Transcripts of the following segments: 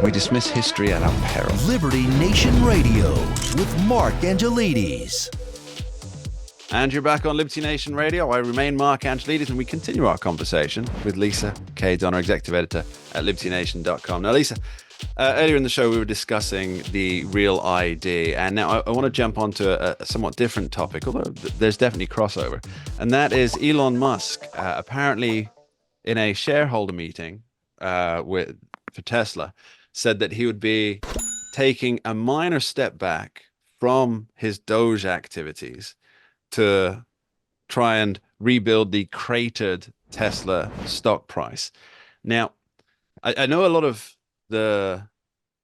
We dismiss history at our peril. Liberty Nation Radio with Mark Angelides. And you're back on Liberty Nation Radio. I remain Mark Angelides, and we continue our conversation with Leesa K, Donner, executive editor at libertynation.com. Now, Leesa, earlier in the show, we were discussing the Real ID, and now I want to jump onto a somewhat different topic, although there's definitely crossover, and that is Elon Musk apparently in a shareholder meeting for Tesla said that he would be taking a minor step back from his DOGE activities to try and rebuild the cratered Tesla stock price. Now, I know a lot of the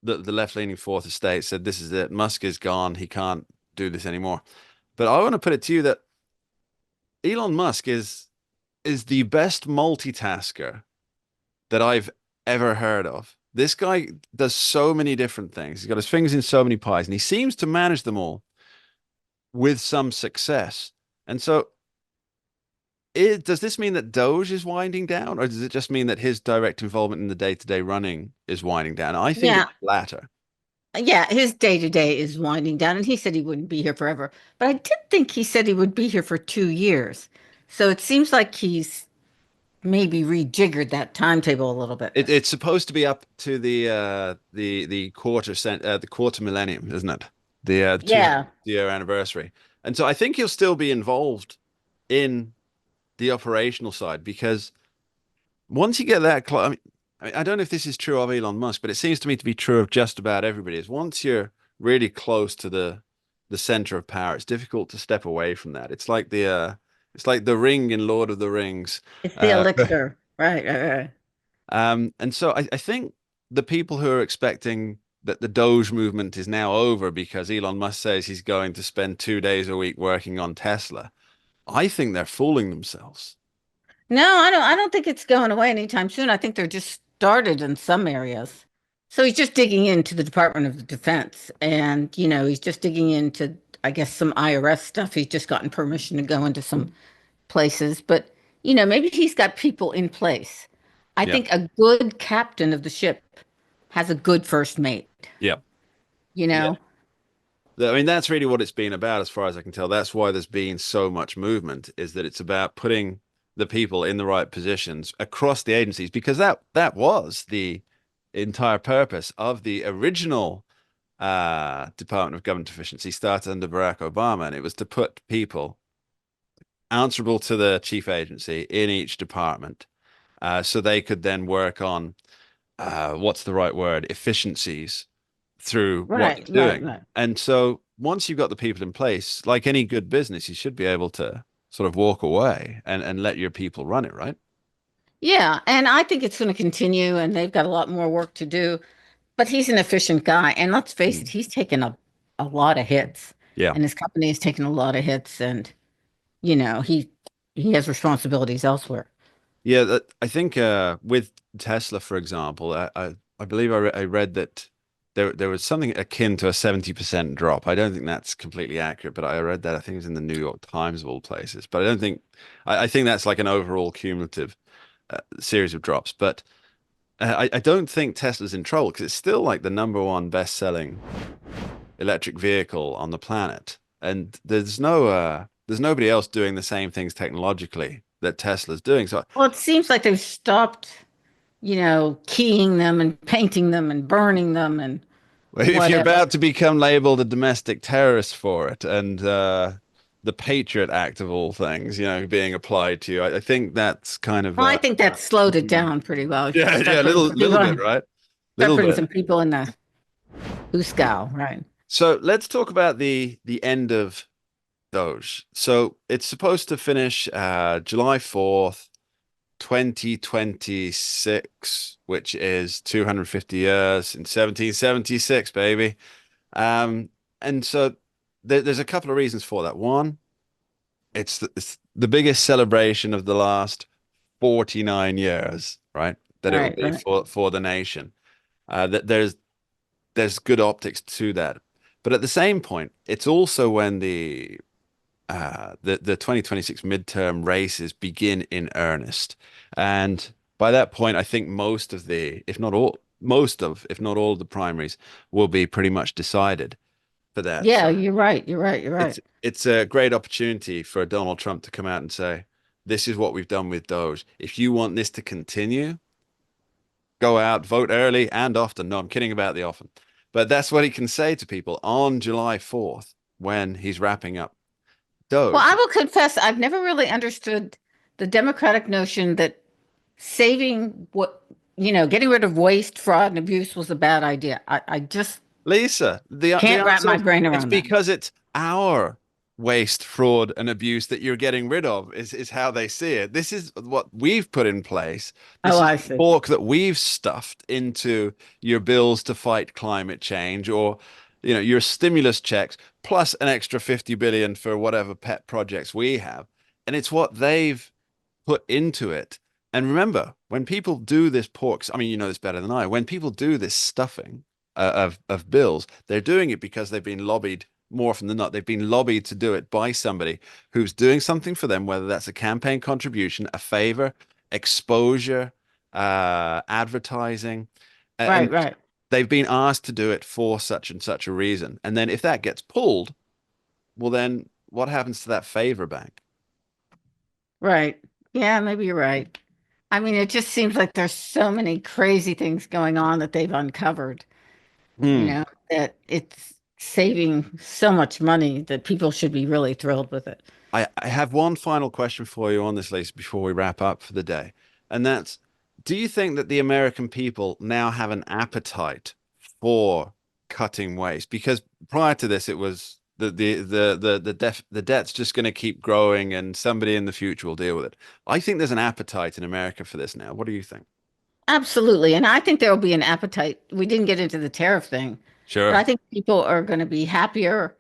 left-leaning fourth estate said this is it. Musk is gone. He can't do this anymore. But I want to put it to you that Elon Musk is the best multitasker that I've ever heard of. This guy does so many different things. He's got his fingers in so many pies, and he seems to manage them all with some success. And so does this mean that DOGE is winding down, or does it just mean that his direct involvement in the day-to-day running is winding down? I think it's the latter. Yeah, his day-to-day is winding down, and he said he wouldn't be here forever. But I did think he said he would be here for 2 years. So it seems like he's maybe rejiggered that timetable a little bit. It's supposed to be up to the quarter millennium, isn't it? The 200-year anniversary. And so I think he'll still be involved in the operational side, because once you get that close, I don't know if this is true of Elon Musk, but it seems to me to be true of just about everybody, is once you're really close to the center of power, it's difficult to step away from that. It's like the ring in Lord of the Rings. It's the elixir. Right. And so I think the people who are expecting that the DOGE movement is now over because Elon Musk says he's going to spend 2 days a week working on Tesla, I think they're fooling themselves. No, I don't think it's going away anytime soon. I think they're just started in some areas. So he's just digging into the Department of Defense, and he's just digging into, I guess, some IRS stuff. He's just gotten permission to go into some places, but maybe he's got people in place. I think a good captain of the ship has a good first mate. Yeah. Yeah. I mean, that's really what it's been about, as far as I can tell. That's why there's been so much movement, is that it's about putting the people in the right positions across the agencies, because that was the entire purpose of the original Department of Government Efficiency, started under Barack Obama, and it was to put people answerable to the chief agency in each department, so they could then work on what's the right word, efficiencies through what they're doing. Right. And so once you've got the people in place, like any good business, you should be able to sort of walk away and let your people run it, right? Yeah, and I think it's going to continue, and they've got a lot more work to do. But he's an efficient guy, and let's face it, he's taken a lot of hits. Yeah, and his company has taken a lot of hits, and he has responsibilities elsewhere. Yeah, I think with Tesla, for example, I believe I read that there was something akin to a 70% drop. I don't think that's completely accurate, but I read that. I think it was in the New York Times of all places. But I think that's like an overall cumulative series of drops. But I don't think Tesla's in trouble, because it's still like the #1 best-selling electric vehicle on the planet, and there's nobody else doing the same things technologically that Tesla's doing. So, well, it seems like they've stopped, keying them and painting them and burning them, and if you're about to become labeled a domestic terrorist for it, and the Patriot Act of all things, being applied to you, I think that's kind of. Well, I think that slowed it down pretty well. Yeah, a little bit, right? Start putting some people in the Huskow, right? So let's talk about the end of DOGE. So it's supposed to finish July 4th, 2026, which is 250 years in 1776, baby. And so there's a couple of reasons for that. One, it's the biggest celebration of the last 49 years, right? That it will be for the nation. That there's good optics to that. But at the same point, it's also when the 2026 midterm races begin in earnest. And by that point, I think most of if not all most of, if not all of the primaries will be pretty much decided for that. Yeah, So you're right. You're right. You're right. it's a great opportunity for Donald Trump to come out and say, this is what we've done with DOGE. If you want this to continue, go out, vote early and often. No, I'm kidding about the often. But that's what he can say to people on July 4th when he's wrapping up Well, DOGE. I will confess, I've never really understood the Democratic notion that saving getting rid of waste, fraud, and abuse was a bad idea. I just Leesa, the can't wrap answer my is brain it's around that. because it's our waste, fraud, and abuse that you're getting rid of is how they see it. This is what we've put in place. This Oh, is I the see. pork that we've stuffed into your bills to fight climate change, or your stimulus checks plus an extra 50 billion for whatever pet projects we have. And it's what they've put into it. And remember, when people do this pork, I mean, you know this better than I, when people do this stuffing of bills, they're doing it because they've been lobbied more often than not. They've been lobbied to do it by somebody who's doing something for them, whether that's a campaign contribution, a favor, exposure, advertising. Right, And right, they've been asked to do it for such and such a reason. And then if that gets pulled, well, then what happens to that favor bank? right. Yeah, maybe you're right. I mean, it just seems like there's so many crazy things going on that they've uncovered, Hmm. that it's saving so much money that people should be really thrilled with it. I have one final question for you on this, Lisa, before we wrap up for the day. And that's, do you think that the American people now have an appetite for cutting waste? Because prior to this, it was the debt's just going to keep growing and somebody in the future will deal with it. I think there's an appetite in America for this now. What do you think? Absolutely. And I think there will be an appetite. We didn't get into the tariff thing, but Sure. I think people are going to be happier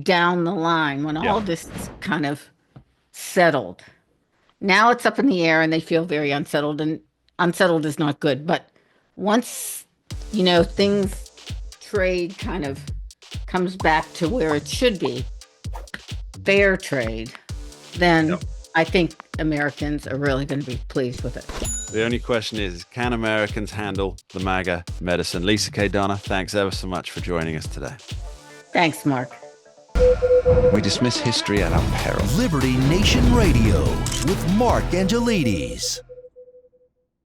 down the line when Yeah. all this is kind of settled. Now it's up in the air and they feel very unsettled, and unsettled is not good. But once, things trade kind of comes back to where it should be, fair trade, then Yep. I think Americans are really going to be pleased with it. The only question is, can Americans handle the MAGA medicine? Leesa K. Donna, thanks ever so much for joining us today. Thanks, Mark. We dismiss history at our peril. Liberty Nation Radio with Mark Angelides.